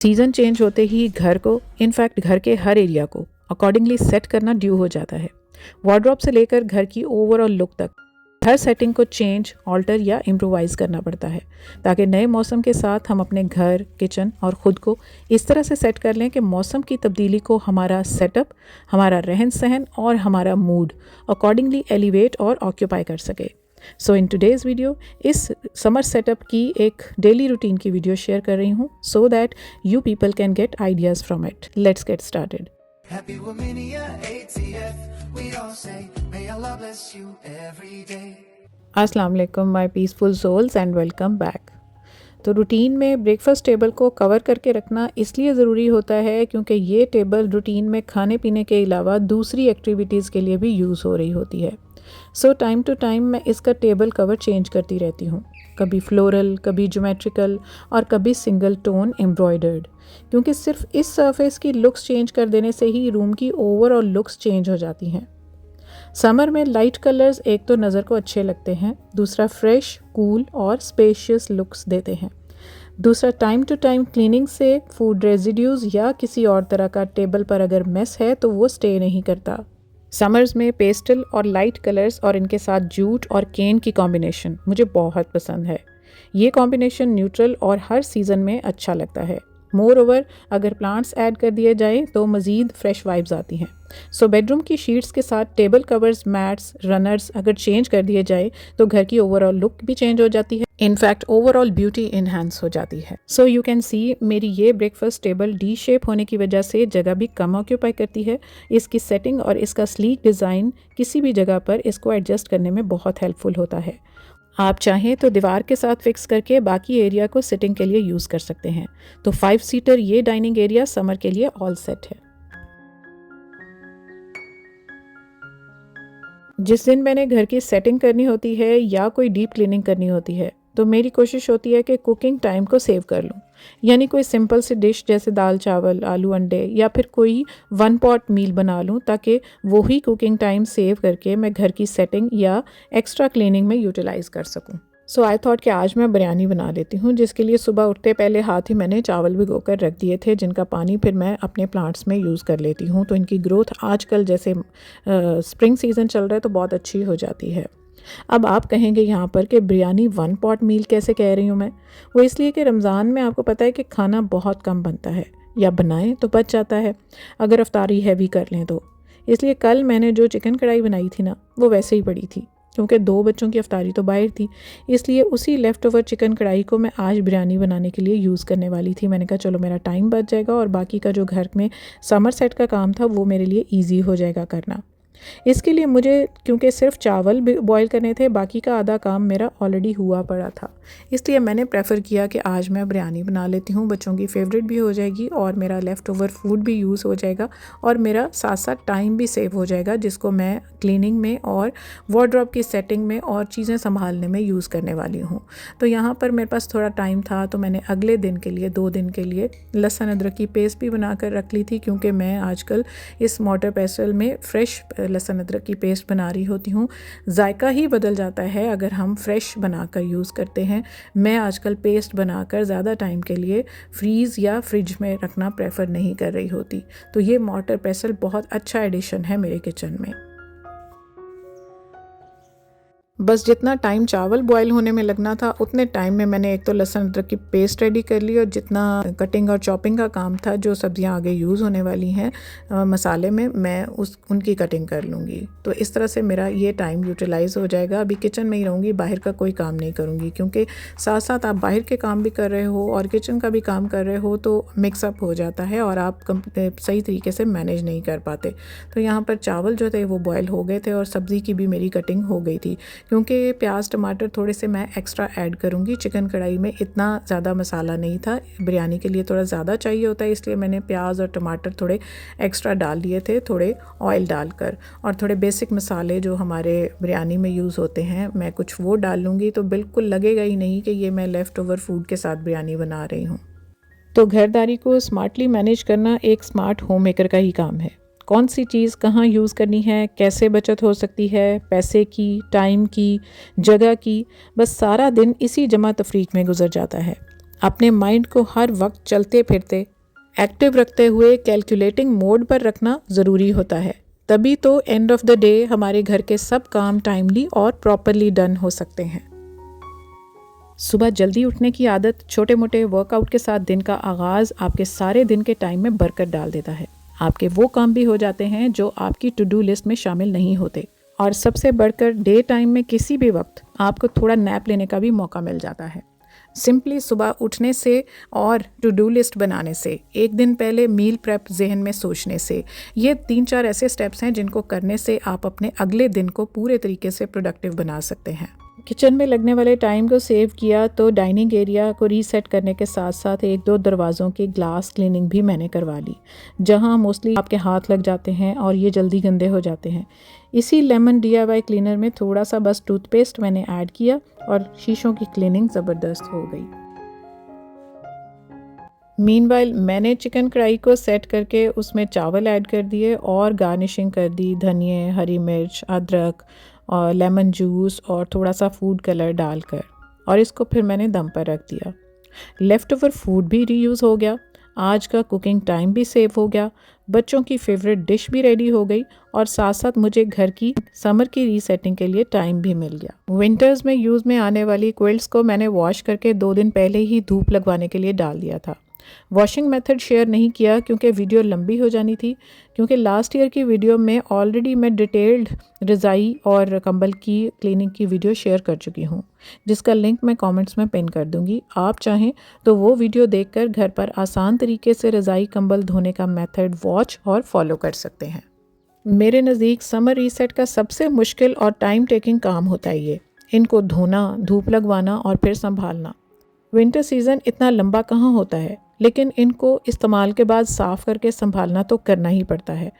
Season change होते ही घर को, इनफैक्ट घर के हर एरिया को अकॉर्डिंगली सेट करना ड्यू हो जाता है। वार्डरोब से लेकर घर की ओवरऑल लुक तक हर सेटिंग को चेंज, ऑल्टर या इम्प्रोवाइज़ करना पड़ता है ताकि नए मौसम के साथ हम अपने घर, किचन और ख़ुद को इस तरह से सेट कर लें कि मौसम की तब्दीली को हमारा सेटअप, हमारा रहन सहन और हमारा मूड अकॉर्डिंगली एलिवेट और ऑक्यूपाई कर सके। सो इन टुडेज़ वीडियो इस समर सेटअप की एक डेली रूटीन की वीडियो शेयर कर रही हूँ so that you people can get ideas from it. Let's get started. Happy Womania ATF, we all say, may Allah bless you every day. अस्सलाम वालेकुम my peaceful souls and welcome back. तो routine में breakfast table को cover करके रखना इसलिए ज़रूरी होता है क्योंकि ये टेबल रूटीन में खाने पीने के अलावा दूसरी एक्टिविटीज़ के लिए भी यूज़ हो रही होती है। सो टाइम टू टाइम मैं इसका टेबल कवर चेंज करती रहती हूँ, कभी फ्लोरल, कभी ज्योमेट्रिकल और कभी सिंगल टोन एम्ब्रॉयडर्ड, क्योंकि सिर्फ इस सरफेस की लुक्स चेंज कर देने से ही रूम की ओवरऑल लुक्स चेंज हो जाती हैं। समर में लाइट कलर्स एक तो नज़र को अच्छे लगते हैं, दूसरा फ्रेश, कूल और स्पेशियस लुक्स देते हैं। दूसरा टाइम टू टाइम क्लीनिंग से फूड रेजिड्यूज़ या किसी और तरह का टेबल पर अगर मेस है तो वो स्टे नहीं करता। समर्स में पेस्टल और लाइट कलर्स और इनके साथ जूट और केन की कॉम्बिनेशन मुझे बहुत पसंद है। ये कॉम्बिनेशन न्यूट्रल और हर सीज़न में अच्छा लगता है। मोर ओवर अगर प्लांट्स ऐड कर दिए जाएं तो मज़ीद फ्रेश वाइब्स आती हैं। सो बेडरूम की शीट्स के साथ टेबल कवर्स, मैट्स, रनर्स अगर चेंज कर दिए जाए तो घर की ओवरऑल लुक भी चेंज हो जाती है, इनफैक्ट ओवरऑल ब्यूटी इन्हांस हो जाती है। सो यू कैन सी मेरी ये ब्रेकफास्ट टेबल डी शेप होने की वजह से जगह भी कम ऑक्यूपाई करती है। इसकी सेटिंग और इसका स्लीक डिज़ाइन किसी भी जगह पर इसको एडजस्ट करने में बहुत हेल्पफुल होता है। आप चाहें तो दीवार के साथ फिक्स करके बाकी एरिया को सिटिंग के लिए यूज़ कर सकते हैं। तो 5 सीटर ये डाइनिंग एरिया समर के लिए ऑल सेट है। जिस दिन मैंने घर की सेटिंग करनी होती है या कोई डीप क्लीनिंग करनी होती है तो मेरी कोशिश होती है कि कुकिंग टाइम को सेव कर लूँ, यानी कोई सिंपल सी डिश जैसे दाल चावल, आलू अंडे या फिर कोई 1 पॉट मील बना लूँ ताकि वही कुकिंग टाइम सेव करके मैं घर की सेटिंग या एक्स्ट्रा क्लीनिंग में यूटिलाइज़ कर सकूँ। सो आई थॉट कि आज मैं बिरयानी बना लेती हूँ, जिसके लिए सुबह उठते पहले हाथ ही मैंने चावल भिगोकर रख दिए थे, जिनका पानी फिर मैं अपने प्लांट्स में यूज़ कर लेती हूँ। तो इनकी ग्रोथ आजकल जैसे स्प्रिंग सीज़न चल रहा है तो बहुत अच्छी हो जाती है। अब आप कहेंगे यहाँ पर कि बिरयानी 1 पॉट मील कैसे कह रही हूँ मैं? वो इसलिए कि रमज़ान में आपको पता है कि खाना बहुत कम बनता है, या बनाएं तो बच जाता है अगर अफ्तारी हैवी कर लें तो। इसलिए कल मैंने जो चिकन कढ़ाई बनाई थी ना, वो वैसे ही पड़ी थी क्योंकि 2 बच्चों की अफ्तारी तो बाहर थी। इसलिए उसी लेफ़्ट ओवर चिकन कढ़ाई को मैं आज बिरयानी बनाने के लिए यूज़ करने वाली थी। मैंने कहा चलो मेरा टाइम बच जाएगा और बाकी का जो घर में समर सेट का काम था वो मेरे लिए ईजी हो जाएगा करना। इसके लिए मुझे क्योंकि सिर्फ चावल बॉईल करने थे, बाकी का आधा काम मेरा ऑलरेडी हुआ पड़ा था, इसलिए मैंने प्रेफर किया कि आज मैं बिरयानी बना लेती हूँ। बच्चों की फेवरेट भी हो जाएगी और मेरा लेफ़्ट ओवर फूड भी यूज़ हो जाएगा और मेरा साथ साथ टाइम भी सेव हो जाएगा, जिसको मैं क्लीनिंग में और वार्डरोब की सेटिंग में और चीज़ें संभालने में यूज़ करने वाली हूँ। तो यहाँ पर मेरे पास थोड़ा टाइम था तो मैंने अगले दिन के लिए 2 दिन के लिए लहसुन अदरक की पेस्ट भी बना कर रख ली थी, क्योंकि मैं आजकल इस मोटर पेस्टल में फ़्रेश लहसुन अदरक की पेस्ट बना रही होती हूँ। जायका ही बदल जाता है अगर हम फ्रेश बनाकर यूज़ करते हैं। मैं आजकल पेस्ट बनाकर ज़्यादा टाइम के लिए फ्रीज़ या फ्रिज में रखना प्रेफर नहीं कर रही होती। तो ये मोटर पेस्टल बहुत अच्छा एडिशन है मेरे किचन में। बस जितना टाइम चावल बॉयल होने में लगना था उतने टाइम में मैंने एक तो लहसुन अदरक की पेस्ट रेडी कर ली और जितना कटिंग और चॉपिंग का काम था, जो सब्जियां आगे यूज़ होने वाली हैं मसाले में, मैं उनकी कटिंग कर लूँगी। तो इस तरह से मेरा ये टाइम यूटिलाइज़ हो जाएगा। अभी किचन में ही रहूँगी, बाहर का कोई काम नहीं करूँगी, क्योंकि साथ साथ आप बाहर के काम भी कर रहे हो और किचन का भी काम कर रहे हो तो मिक्सअप हो जाता है और आप सही तरीके से मैनेज नहीं कर पाते। तो यहाँ पर चावल जो थे वो बॉयल हो गए थे और सब्ज़ी की भी मेरी कटिंग हो गई थी, क्योंकि प्याज टमाटर थोड़े से मैं एक्स्ट्रा ऐड करूँगी। चिकन कढ़ाई में इतना ज़्यादा मसाला नहीं था, बिरयानी के लिए थोड़ा ज़्यादा चाहिए होता है, इसलिए मैंने प्याज और टमाटर थोड़े एक्स्ट्रा डाल लिए थे, थोड़े ऑयल डालकर। और थोड़े बेसिक मसाले जो हमारे बिरयानी में यूज़ होते हैं मैं कुछ वो डाल लूँगी, तो बिल्कुल लगेगा ही नहीं कि ये मैं लेफ़्ट ओवर फूड के साथ बिरयानी बना रही हूँ। तो घरदारी को स्मार्टली मैनेज करना एक स्मार्ट होम मेकर का ही काम है। कौन सी चीज़ कहाँ यूज़ करनी है, कैसे बचत हो सकती है, पैसे की, टाइम की, जगह की, बस सारा दिन इसी जमा तफरीक में गुजर जाता है। अपने माइंड को हर वक्त चलते फिरते एक्टिव रखते हुए कैलकुलेटिंग मोड पर रखना ज़रूरी होता है। तभी तो एंड ऑफ द डे हमारे घर के सब काम टाइमली और प्रॉपरली डन हो सकते हैं। सुबह जल्दी उठने की आदत छोटे मोटे वर्कआउट के साथ दिन का आगाज़ आपके सारे दिन के टाइम में बरकत डाल देता है। आपके वो काम भी हो जाते हैं जो आपकी टू डू लिस्ट में शामिल नहीं होते, और सबसे बढ़कर डे टाइम में किसी भी वक्त आपको थोड़ा नैप लेने का भी मौका मिल जाता है। सिंपली सुबह उठने से और टू डू लिस्ट बनाने से, एक दिन पहले मील प्रेप जहन में सोचने से, ये 3-4 ऐसे स्टेप्स हैं जिनको करने से आप अपने अगले दिन को पूरे तरीके से प्रोडक्टिव बना सकते हैं। किचन में लगने वाले टाइम को सेव किया तो डाइनिंग एरिया को रीसेट करने के साथ साथ 1-2 दरवाज़ों की ग्लास क्लीनिंग भी मैंने करवा ली, जहां मोस्टली आपके हाथ लग जाते हैं और ये जल्दी गंदे हो जाते हैं। इसी लेमन DIY क्लीनर में थोड़ा सा बस टूथपेस्ट मैंने ऐड किया और शीशों की क्लीनिंग ज़बरदस्त हो गई। मीनवाइल मैंने चिकन कढ़ाई को सेट करके उसमें चावल ऐड कर दिए और गार्निशिंग कर दी धनिए, हरी मिर्च, अदरक और लेमन जूस और थोड़ा सा फूड कलर डालकर, और इसको फिर मैंने दम पर रख दिया। लेफ़्ट ओवर फूड भी रीयूज़ हो गया, आज का कुकिंग टाइम भी सेव हो गया, बच्चों की फेवरेट डिश भी रेडी हो गई और साथ साथ मुझे घर की समर की रीसेटिंग के लिए टाइम भी मिल गया। विंटर्स में यूज़ में आने वाली क्विल्ट्स को मैंने वॉश करके 2 दिन पहले ही धूप लगवाने के लिए डाल दिया था। वॉशिंग मेथड शेयर नहीं किया क्योंकि वीडियो लंबी हो जानी थी, क्योंकि लास्ट ईयर की वीडियो में ऑलरेडी मैं डिटेल्ड रज़ाई और कंबल की क्लीनिंग की वीडियो शेयर कर चुकी हूँ, जिसका लिंक मैं कमेंट्स में पिन कर दूँगी। आप चाहें तो वो वीडियो देखकर घर पर आसान तरीके से रज़ाई कंबल धोने का मेथड वॉच और फॉलो कर सकते हैं। मेरे नज़दीक समर रीसेट का सबसे मुश्किल और टाइम टेकिंग काम होता है ये, इनको धोना, धूप लगवाना और फिर संभालना। विंटर सीज़न इतना लंबा कहाँ होता है, लेकिन इनको इस्तेमाल के बाद साफ़ करके संभालना तो करना ही पड़ता है।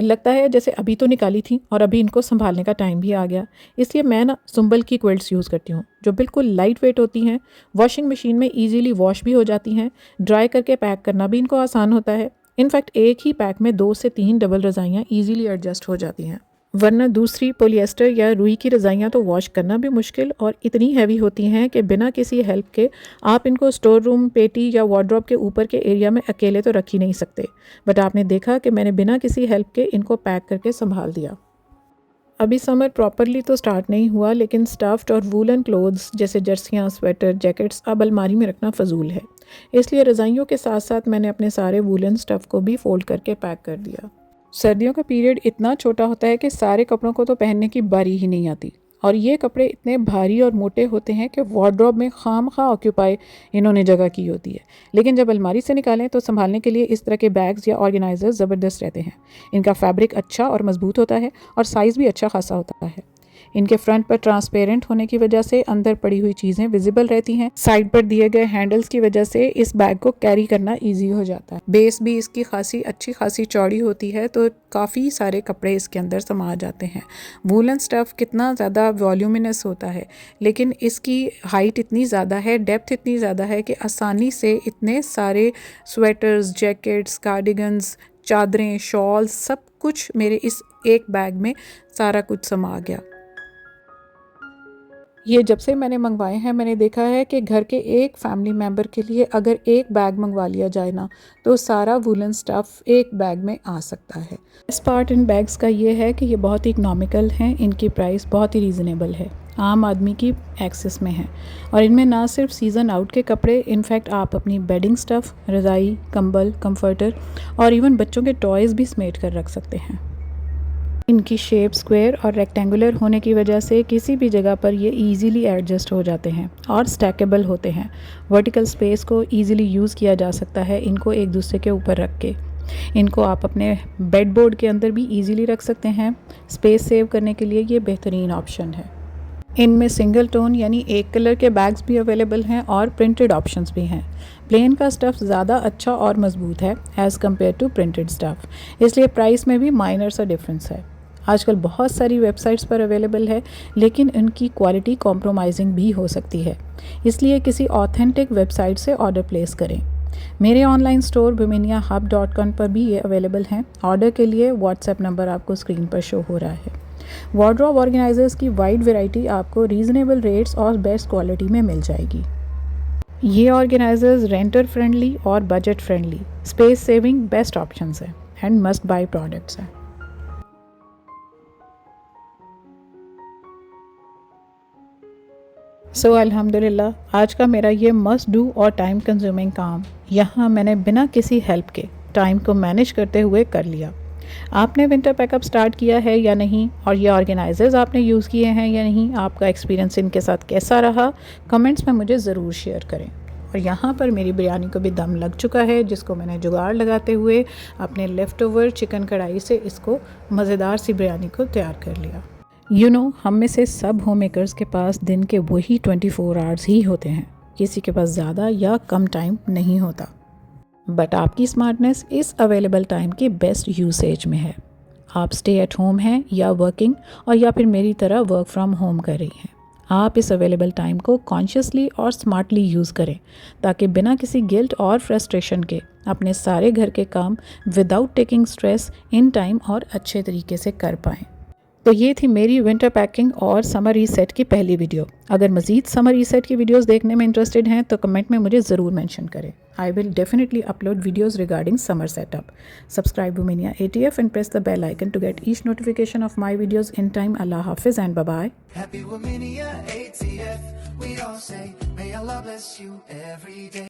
लगता है जैसे अभी तो निकाली थी और अभी इनको संभालने का टाइम भी आ गया। इसलिए मैं ना सुंबल की क्विल्ट्स यूज़ करती हूँ, जो बिल्कुल लाइट वेट होती हैं, वॉशिंग मशीन में ईजीली वॉश भी हो जाती हैं, ड्राई करके पैक करना भी इनको आसान होता है। इनफैक्ट एक ही पैक में 2 से 3 डबल रज़ाइयाँ ईजीली एडजस्ट हो जाती हैं, वरना दूसरी पॉलिएस्टर या रुई की रज़ाइयाँ तो वॉश करना भी मुश्किल और इतनी हैवी होती हैं कि बिना किसी हेल्प के आप इनको स्टोर रूम, पेटी या वार्डरोब के ऊपर के एरिया में अकेले तो रख ही नहीं सकते। बट आपने देखा कि मैंने बिना किसी हेल्प के इनको पैक करके संभाल दिया। अभी समर प्रॉपरली तो स्टार्ट नहीं हुआ, लेकिन स्टफ्ड और वूलन क्लोथ्स जैसे जर्सियाँ, स्वेटर, जैकेट्स अब अलमारी में रखना फजूल है। इसलिए रज़ाइयों के साथ साथ मैंने अपने सारे वूलन स्टफ़ को भी फोल्ड करके पैक कर दिया। सर्दियों का पीरियड इतना छोटा होता है कि सारे कपड़ों को तो पहनने की बारी ही नहीं आती, और ये कपड़े इतने भारी और मोटे होते हैं कि वार्डरोब में खामखा ऑक्यूपाई इन्होंने जगह की होती है। लेकिन जब अलमारी से निकालें तो संभालने के लिए इस तरह के बैग्स या ऑर्गेनाइजर्स ज़बरदस्त रहते हैं। इनका फैब्रिक अच्छा और मजबूत होता है और साइज़ भी अच्छा खासा होता है। इनके फ्रंट पर ट्रांसपेरेंट होने की वजह से अंदर पड़ी हुई चीज़ें विजिबल रहती हैं। साइड पर दिए गए हैंडल्स की वजह से इस बैग को कैरी करना इजी हो जाता है। बेस भी इसकी अच्छी खासी चौड़ी होती है, तो काफ़ी सारे कपड़े इसके अंदर समा जाते हैं। वूलन स्टफ़ कितना ज़्यादा वॉल्यूमिनस होता है, लेकिन इसकी हाइट इतनी ज़्यादा है, डेप्थ इतनी ज़्यादा है कि आसानी से इतने सारे स्वेटर्स, जैकेट्स, कार्डिगन्स, चादरें, शॉल्स, सब कुछ मेरे इस एक बैग में सारा कुछ समा गया। ये जब से मैंने मंगवाए हैं मैंने देखा है कि घर के एक फैमिली मेम्बर के लिए अगर एक बैग मंगवा लिया जाए ना, तो सारा वूलन स्टफ़ एक बैग में आ सकता है। इस पार्ट इन बैग्स का ये है कि ये बहुत ही इकनॉमिकल हैं, इनकी प्राइस बहुत ही रीज़नेबल है, आम आदमी की एक्सेस में है, और इनमें ना सिर्फ सीज़न आउट के कपड़े, इनफैक्ट आप अपनी बेडिंग स्टफ़, रज़ाई, कंबल, कंफर्टर और इवन बच्चों के टॉयज़ भी समेट कर रख सकते हैं। इनकी शेप स्क्वायर और रेक्टेंगुलर होने की वजह से किसी भी जगह पर ये इजीली एडजस्ट हो जाते हैं और स्टैकेबल होते हैं। वर्टिकल स्पेस को इजीली यूज़ किया जा सकता है इनको एक दूसरे के ऊपर रख के। इनको आप अपने बेड बोर्ड के अंदर भी इजीली रख सकते हैं। स्पेस सेव करने के लिए ये बेहतरीन ऑप्शन है। इनमें सिंगल टोन यानी एक कलर के बैग्स भी अवेलेबल हैं और प्रिंटेड ऑप्शंस भी हैं। प्लेन का स्टफ़ ज़्यादा अच्छा और मज़बूत है as compare to printed stuff, इसलिए प्राइस में भी माइनर सा डिफरेंस है। आजकल बहुत सारी वेबसाइट्स पर अवेलेबल है, लेकिन इनकी क्वालिटी कॉम्प्रोमाइजिंग भी हो सकती है, इसलिए किसी ऑथेंटिक वेबसाइट से ऑर्डर प्लेस करें। मेरे ऑनलाइन स्टोर biminiahub.com पर भी ये अवेलेबल हैं। ऑर्डर के लिए व्हाट्सएप नंबर आपको स्क्रीन पर शो हो रहा है। वार्डरोब ऑर्गेनाइजर्स की वाइड वैरायटी आपको रीज़नेबल रेट्स और बेस्ट क्वालिटी में मिल जाएगी। ये ऑर्गेनाइजर्स रेंटर फ्रेंडली और budget friendly, space saving best options हैं एंड मस्ट बाय प्रोडक्ट्स हैं। सो अल्हम्दुलिल्लाह आज का मेरा ये मस्ट डू और टाइम कंज्यूमिंग काम यहाँ मैंने बिना किसी हेल्प के टाइम को मैनेज करते हुए कर लिया। आपने विंटर पैकअप स्टार्ट किया है या नहीं, और ये ऑर्गेनाइजर्स आपने यूज़ किए हैं या नहीं, आपका एक्सपीरियंस इनके साथ कैसा रहा, कमेंट्स में मुझे ज़रूर शेयर करें। और यहाँ पर मेरी बिरयानी को भी दम लग चुका है, जिसको मैंने जुगाड़ लगाते हुए अपने लेफ़्ट ओवर चिकन कढ़ाई से इसको मज़ेदार सी बिरयानी को तैयार कर लिया। हम में से सब होम मेकर्स के पास दिन के वही 24 आवर्स ही होते हैं, किसी के पास ज़्यादा या कम टाइम नहीं होता। बट आपकी स्मार्टनेस इस अवेलेबल टाइम के बेस्ट यूसेज में है। आप स्टे एट होम हैं या वर्किंग, और या फिर मेरी तरह वर्क फ्रॉम होम कर रही हैं। आप इस अवेलेबल टाइम को कॉन्शियसली और स्मार्टली यूज़ करें, ताकि बिना किसी गिल्ट और फ्रस्ट्रेशन के अपने सारे घर के काम without taking stress in time और अच्छे तरीके से कर पाएँ। तो ये थी मेरी विंटर पैकिंग और समर रीसेट की पहली वीडियो। अगर मज़ीद समर रीसेट की वीडियोस देखने में इंटरेस्टेड हैं तो कमेंट में मुझे ज़रूर मेंशन करें। I will definitely upload videos regarding summer setup. Subscribe वुमेनिया ATF and press the bell icon to get each notification of my videos in time. Allah Hafiz and bye-bye. Happy Womania ATF, we all say, may Allah bless you every day.